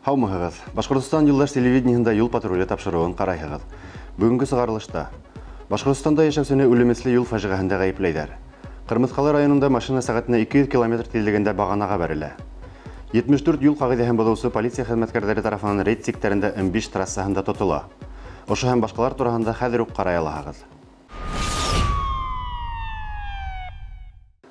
Хаумыгыз. Башкортостан юлдаш телевидениесында юл патруле тапшыруын карайһыгыз. Бүгенге сыгарылышта Башкортостанда яшәүсене үлемесле юл фажигаһендә гаепләйләр. Кырмыскалы районында машина сәгатенә 200 км тизлегендә баганага бәрелә. 74 юл кагыйдәһен бозучы полиция хезмәткәрләре тарафыннан рейд секторында М5 трассаһында тотыла. Ошо һәм башкалар турында хәзер үк карай аласыз.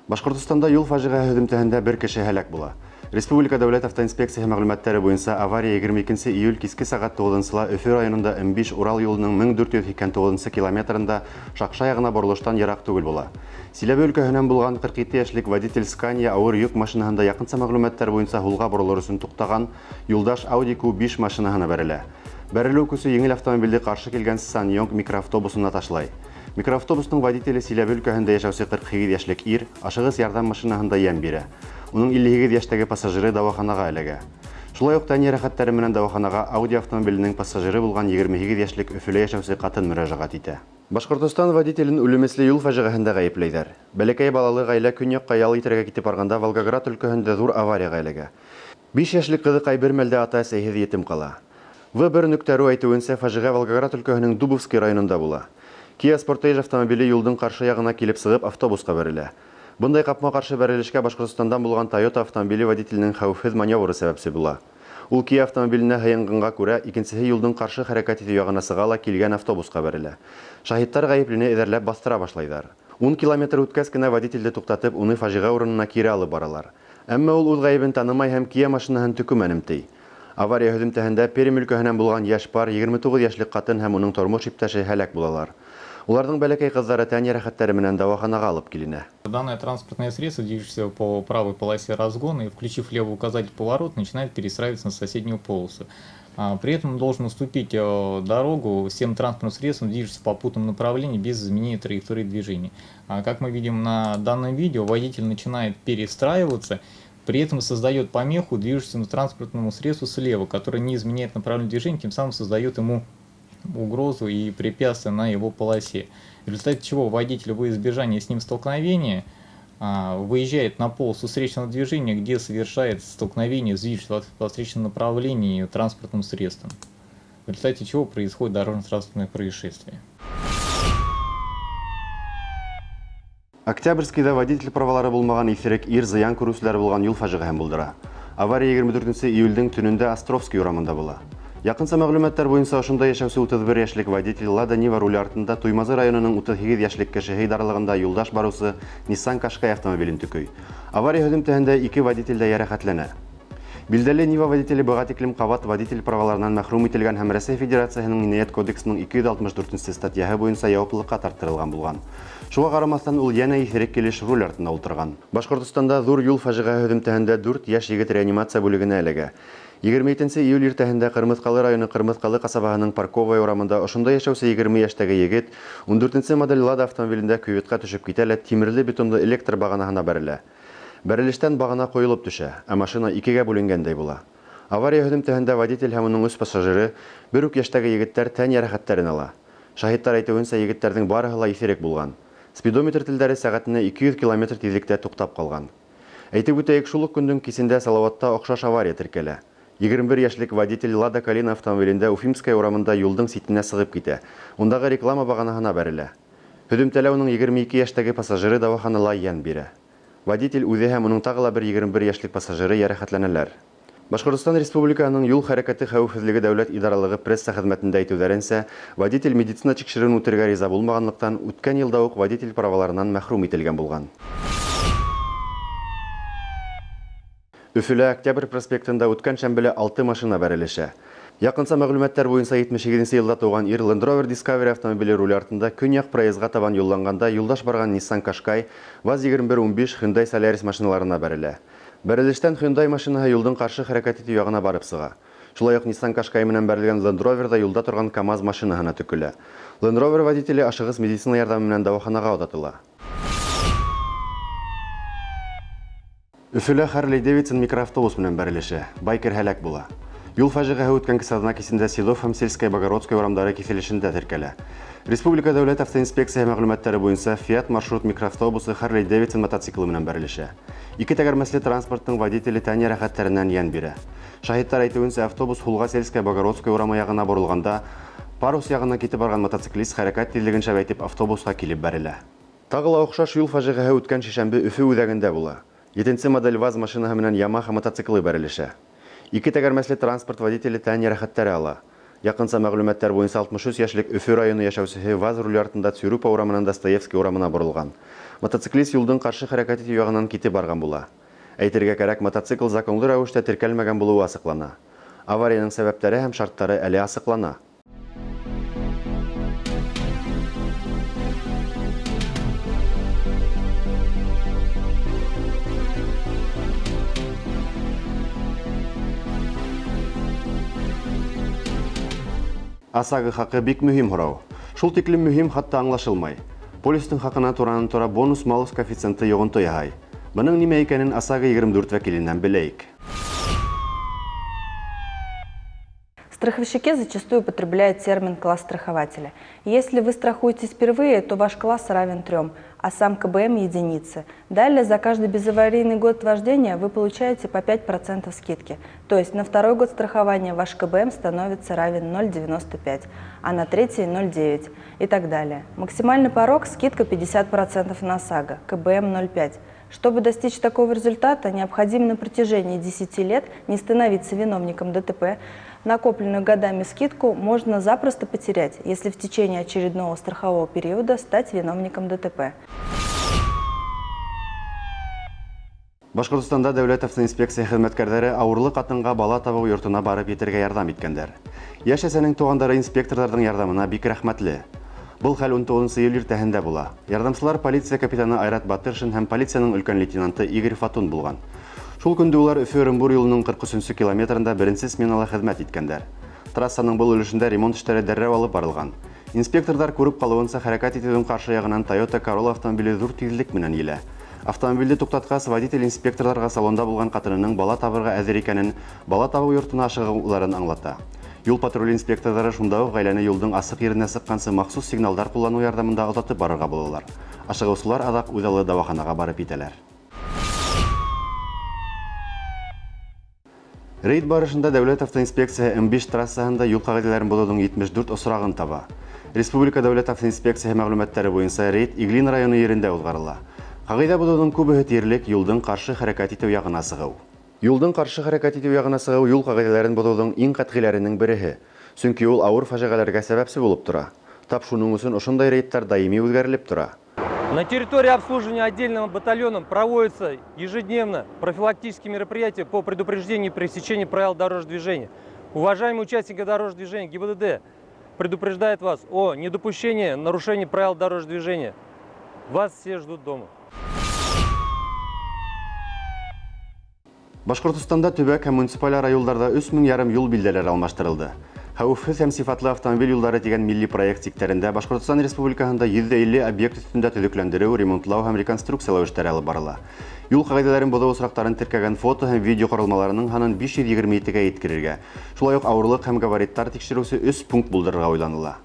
Башкортостанда юл фажигаһы һөҗүмтәһендә бер кеше һәлак була. Республика дәүләт автоинспекциясы мәгълүматлары буенча авария 22 июль киске сәгать 9-ла Өфе районында М5 Урал юлының 1489 километрында Шакша ягына борылыштан ерак түгел була. Силәбе өлкәһеннән булган 47 яшьлек водитель Scania авыр йөк машинаһында якынча мәгълүматлар буенча хулга борылыр өчен туктаган юлдаш Audi Q5 машинаһына бәрелә. Бәрелү күсе еңел автомобильдә каршы килгән Sanyong микроавтобусына ташлай. Микроавтобусның водителе Силәбе өлкәһендә яшәүче 47 яшьлек ир ашыгыс ярдәм машинаһында ям бирә. Уның 52 яшьтәге пассажиры дәваханага эләгә. Шулай ук тәни рәхәтләре менән дәваханага Audi автомобиленең пассажиры булган 22 яшьлек Өфелә яшәүче катын мөрәҗәгать итә. Башкортостан водителен үлемесле юл фаҗигаһендә гаепләйләр. Бәләкәй балалы гаилә көньякка ял итәргә китеп барганда Волгоград өлкәһендә зур аварияга эләгә. 5 яшьлек кызыкай бер мәлдә ата-әсәһез ятим кала. В1.ру әйтүенчә, фаҗига Волгоград өлкәһенең Дубовский районында була. Kia Sportage автомобиле юлдың каршы ягына килеп сыгып автобуска бәрелә. Бундай капма-каршы бәрелешкә Башкортостандан булган Toyota автомобиле водителенең хәвефсез маневры сәбәпсе була. Ул Kia автомобиленә һаянганга күрә, икенчесе юлдың каршы хәрәкәт итү ягына сыга ла килгән автобуска бәрелә. Шаһиттар гаеплене эҙәрләп бастыра башлайҙар. 10 километр үткәс кенә водительде туктатып, уны фажига урынына кире алып баралар. Әммә ул үҙ гаебен танымай һәм Kia машинаһын төкөмәнем ти. Авария һөҗүмтәһендә Пермь өлкәһенән булган яшь пар, 29 яшьлек катын һәм уның тормош иптәше һәлак булалар. Уларның бәләкәй кызлары тәни рәхәтләре менән дәваханага алып киленә. Данное транспортное средство, движется по правой полосе разгона и, включив левый указатель поворот, начинает перестраиваться на соседнюю полосу. При этом должен уступить дорогу всем транспортным средствам, движется в попутном направлении без изменения траектории движения. Как мы видим на данном видео, водитель начинает перестраиваться, при этом создает помеху движущемуся транспортному средству слева, которое не изменяет направление движения, тем самым создает ему угрозу и препятствия на его полосе. В результате чего водитель во избежание с ним столкновения выезжает на полосу встречного движения, где совершает столкновение с движущимся во встречном направлении транспортным средством. В результате чего происходит дорожно-транспортное происшествие. Октябрьскийда водитель правалары булмаган исерек ир зыян күрүчеләр булган юл фажигаһын булдыра. Авария 24 июльдән төнендә Островский урамында була. Якынча мәгълүматлар буенча ошонда яшәүче 31 яшьлек водитель Lada Niva руле артында Туймазы районының 38 яшьлек кеше дарлыгында юлдаш барусы Nissan Qashqai автомобилен төкөй. Авария һөҗүмтәһендә 2 водитель дә ярәхәтләнә. Билдәле Нива водителе быга тиклем кабат водитель праваларыннан мәхрүм ителгән һәм Россия Федерациясының Җинаять кодексының 264 статьяһы буенча яуаплылыкка тарттырылган булган. Шуңа карамастан ул янә исерек килеш руль артында утырган. Башкортостанда зур юл фаҗигаһы һөҗүмтәһендә 4 яшь егет реанимация бүлегенә эләгә. 20 июль иртәһендә Кырмыскалы районы Кырмыскалы касабаһының Парковая урамында ошонда яшәүче 20 яшьтәге егет 14 модель Lada автомобилендә кюветка төшеп китә лә тимерле бетонлы электр баганаһына бәрелә. Бәрелештән багана коелып төшә, ә машина икегә бүленгәндәй була. Авария һөҗүмтәһендә водитель һәм уның 3 пассажиры, бер үк яшьтәге егеттәр тән ярәхәтләрен ала. Шаһиттар әйтүенчә, егетләрнең барыһы ла исерек булган. Спидометр телдәре сәгатенә 200 км тизлектә туктап калган. Әйтеп үтәйек, шул ук көндән кисендә Салаватта охшаш авария теркәлә. 21 яшьлек водитель Lada Kalina автомобилендә Уфимская урамында юлдың ситенә сыгып китә. Ундагы реклама баганаһына бәрелә. Һөҗүмтәлә уның 22 яшьтәге пассажиры дәваханала ян бирә. Водитель үзе һәм уның тагы ла бер 21 яшьлек пассажиры ярәхәтләнәләр. Башкортстан Республиканың юл хәрәкәте хәвефсезлеге дәүләт идаралыгы пресса хезмәтендә әйтүләренчә, водитель медицина тикшерүен үтәргә риза булмаганлыктан үткән елда ук водитель праваларыннан мәхрүм ителгән булган. Өфелә Октябрь проспектында үткән шәмбеле 6 машина бәрелеше. Якынча мәгълүматлар буенча 78 елда туган ир Land Rover Discovery автомобиле руле артында көньяк проездга табан юлланганда юлдаш барган Nissan Qashqai ВАЗ-2115 Hyundai Solaris машиналарына бәрелә. Бәрелештән Hyundai машинаһы юлдың каршы хәрәкәт итү ягына барып сыга. Шулай ук Nissan Qashqai менән бәрелгән Land Rover да юлда торган КамАЗ машинаһына төкелә. Land Rover водителе ашыгыс медицина ярдәме менән дәваханага озатыла. Өфөлә Харлей Дэвидсон микроавтобус менән бәрелеше. Байкер һәлак була. Юл фажигаһы үткән кисәдә кисендә Седов һәм Сельская Богородская урамдары киселешендә теркәлә. Республика дәүләт автоинспекция мәгълүматлары буенча Fiat маршрут микроавтобусы Харлей Дэвидсон мотоциклы менән бәрелеше. Ике тәгәрмәсле транспорттың водителе тән ярәхәтләреннән ян бирә. Шаһиттар әйтүенчә, автобус Хулга Сельская Богородская урамы ягына борылганда, парус ягына китеп барган мотоциклист хәрәкәт тизлеген шәбәйтеп автобуска килеп бәрелә. Тагы ла охшаш юл фажигаһы үткән шишәмбе Өфө үҙәгендә була. 7-нче модель ВАЗ машинаһы менән Yamaha мотоциклы бәрелеше. Ике тәгәрмәсле транспорт водителе тән ярәхәтләре ала. Якынса мәгълүматлар буенча 63 яшьлек Өфө районы яшәүчесе ВАЗ руль артында Цюрупа урамынан Достоевский урамына борылган. Мотоциклист юлдың каршы хәрәкәт итү ягынан китеп барган була. Әйтергә кәрәк, мотоцикл законлы рәвештә теркәлмәгән булуы асыклана. Аварияның сәбәпләре һәм шарттары әле асыклана. ОСАГО хакы бик мөһим һорау. Шул тиклем мөһим, хатта аңлашылмай. Полистың хакына туранан-тура бонус-малус коэффициенты йогынты яһай. Моның нимә икәнен ОСАГО 24 вәкиленнән беләйек. Страховщики зачастую употребляют термин «класс страхователя». Если вы страхуетесь впервые, то ваш класс равен 3, а сам КБМ – единице. Далее за каждый безаварийный год вождения вы получаете по 5% скидки. То есть на второй год страхования ваш КБМ становится равен 0,95, а на третий – 0,9 и так далее. Максимальный порог – скидка 50% на ОСАГО, КБМ – 0,5. Чтобы достичь такого результата, необходимо на протяжении 10 лет не становиться виновником ДТП. Накопленную годами скидку можно запросто потерять, если в течение очередного страхового периода стать виновником ДТП. Башкортстанда дәүләт автоинспекция хезмәткәрләре авырлы катынга бала табу йортына барып итәргә ярдәм иткәннәр. Яшәсәнең тугандары инспекторларның ярдәменә бик рәхмәтле. Был хәл 19 июль иртәһендә була. Ярдәмчылар полиция капитаны Айрат Батыршин һәм полициянең өлкән лейтенанты Игорь Фатун булган. Шул көндә улар Өфө-Оренбур юлының 43-нче километрында беренче сменалы хезмәт иткәннәр. Трассаның был өлешендә ремонт эшләре дәррәү алып барылган. Инспекторлар күреп калуынча хәрәкәт итүнең каршы ягынан Toyota Corolla автомобиле зур тизлек менән елә. Автомобильне туктаткач, водитель инспекторларга салонда булган катынының бала табырга әзер икәнен, бала табу йортына ашыгуларын аңлата. Юл патруль инспекторлары шунда ук гаиләне юлдың асык yerенә сыккансы махсус сигналдар куллану ярдәмендә озатып барырга булалар. Ашыгучылар адак үзаллы дәваханага барып итәләр. Рейд барышында дәүләт автоинспекция М5 трассаһында юл кагыйдәләрен бозудың 74 осрагын таба. Республика дәүләт автоинспекция мәгълүматлары буенча рейд Иглин районы yerендә узгарыла. Кагыйдә бозудың күбеһе тиерлек юлдың каршы хәрәкәт итү ягына сыгу. Юлдың каршы хәрәкәт итү ягына сыгу юл кагыйдәләрен бозудың иң катгыйләренең береһе. Чөнки ул авыр фаҗигаләргә сәбәпсе булып тора. Тап шуның өчен ошондай рейдтар даими үзгәрелеп тора. На территории обслуживания отдельным батальоном проводятся ежедневно профилактические мероприятия по предупреждению и пресечению правил дорожного движения. Уважаемые участники дорожного движения, ГИБДД предупреждает вас о недопущении нарушений правил дорожного движения. Вас все ждут дома. Башкортостанда төбәк һәм муниципаль районнарда 3500 юл билдәләре алмаштырылды. Хәвефсез һәм сыйфатлы автомобиль юллары дигән милли проект сикторында Башкортстан Республикаһында 150 объект өстендә төзекләндерү, ремонтлау һәм реконструкциялау эшләре алып барыла. Юл кагыйдәләрен бозу очракларын теркәгән фото һәм видео корылмаларының ханын 522-гә җиткерергә, шулай ук авырлык һәм габариттар тикшерүсе 3 пункт булдырырга уйланыла.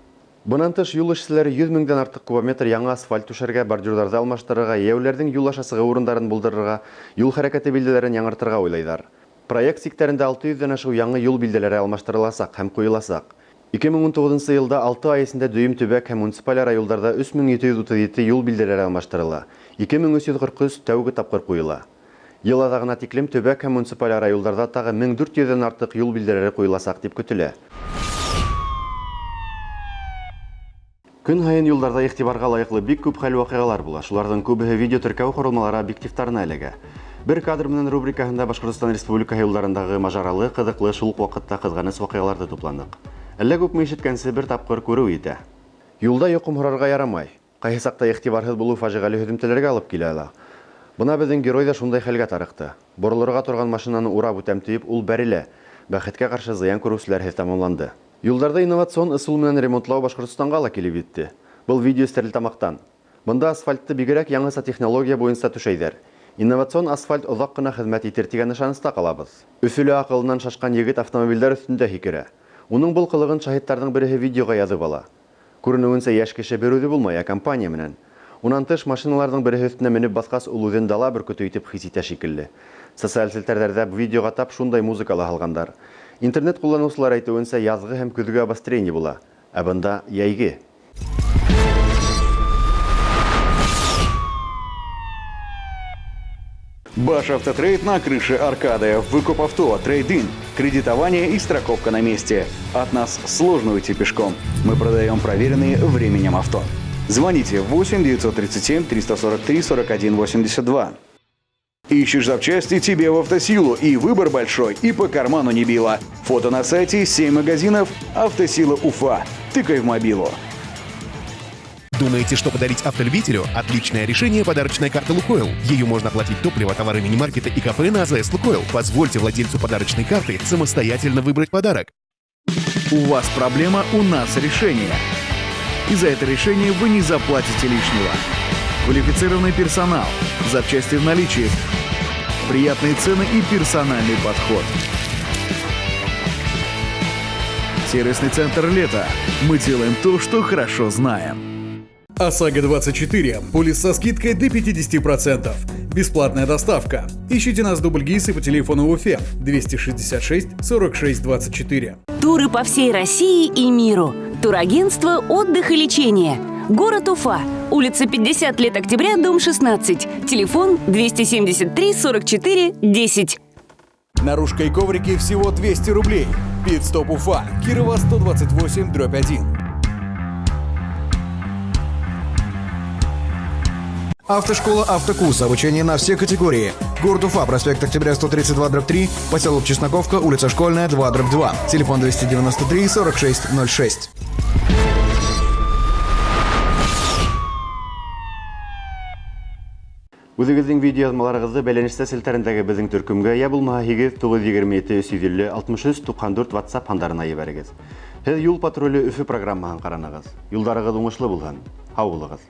Bundan тыш юл эшчеләре 100 меңдән артык кубометр яңа асфальт түшәргә, бордюрларны алмаштырырга, яуләрнең юл аша сыгу урындарын булдырырга, юл хәрәкәте билдәләрен яңартырга уйлайлар. Проект сикторында 600-дән ашу яңа юл билдәләре алмаштырыласак һәм куеласак. 2019 елда 6 ай эчендә дөйм төбәк һәм муниципаль районнарда 3737 юл билдәләре алмаштырыла. 2343 тәүге тапкыр куела. Ел азагына тиклем төбәк һәм муниципаль районнарда тагы 1400-дән артык юл билдәләре куеласак дип көтелә. Көн һайын юлларда игътибарга лайыклы бик күп хәл вакыйгалар була. Шулардан күбеһе видео теркәү корылмалары объективтарына эләгә. Бер кадр менән рубрикаһында Башкортстан Республика юлларындагы мажаралы, кызыклы, шул ук вакытта кызганыч вакыйгаларны тупладык. Әллә күпме ишеткәнсе бер тапкыр күрү итә. Юлда йокым һорарга ярамай. Кайсы сакта игътибарсыз булу фаҗигале һөҗүмләргә алып килә ала. Бuna безнең герой да шундай хәлгә тарыкты. Борылырга торган машинаны урап үтәм тиеп, ул бәрелә. Бәхеткә каршы зыян күрүчеләр тәмамланды. Юлларда инновацион ысул менән ремонтлау Башкортстанга ла килеп җитте. Был видео Стәрлетамактан. Бында асфальтты бигрәк яңаша технология буенча түшәйдәр. Инновацион асфальт ұзақ қына хезмәт итер дигән ышаныста калабыз. Өфөлө акылынан шашкан егет автомобильләр өстендә һикерә. Уның бұл кылыгын шаһиттарның береһе видеога язып ала. Күренүенсә яшь кеше берүзе булмай, компания менән. Унан тыш машиналарның береһе өстенә менеп баскас ул үзен дала бөркете итеп хис итә шикелле. Социаль селтәрләрдә бу видеога тап шундай музыкалы алгандар. Интернет кулланучылар әйтүенсә язгы һәм көзгә обострение була, ә бында яйгы. Баш Автотрейд на крыше Аркады. Выкуп авто, трейд-ин, кредитование и страховка на месте. От нас сложно уйти пешком. Мы продаем проверенные временем авто. Звоните 8 937 343 41 82. Ищешь запчасти, тебе в Автосилу. И выбор большой, и по карману не било. Фото на сайте, 7 магазинов, Автосила Уфа. Тыкай в мобилу. Думаете, что подарить автолюбителю? Отличное решение — подарочная карта «Лукойл». Ее можно оплатить топливо, товары мини-маркета и кафе на АЗС «Лукойл». Позвольте владельцу подарочной карты самостоятельно выбрать подарок. У вас проблема, у нас решение. И за это решение вы не заплатите лишнего. Квалифицированный персонал, запчасти в наличии, приятные цены и персональный подход. Сервисный центр «Лето». Мы делаем то, что хорошо знаем. ОСАГО 24. Полис со скидкой до 50%. Бесплатная доставка. Ищите нас в Дубльгиз и по телефону в Уфе 266 46 24. Туры по всей России и миру. Турагентство «Отдых и лечение». Город Уфа. Улица 50 лет октября, дом 16. Телефон 273 44 10. Наружка и коврики всего 200 рублей. Пит-стоп Уфа. Кирова 128/1. Автошкола «Автокурс». Обучение на все категории. Город Уфа, проспект Октября 132/3, поселок Чесноковка, улица Школьная 2/2. Телефон 293 46 06. Үзегезнең видеоязмаларыгызны бәйләнештә селтәрендәге безнең төркемгә я булмаһа 8-927-350-63-94 WhatsApp хандарына ебәрегез. Һез юл патруле Өфе программаһын караныгыз. Юлдарыгыз уңышлы булган. Һау булыгыз.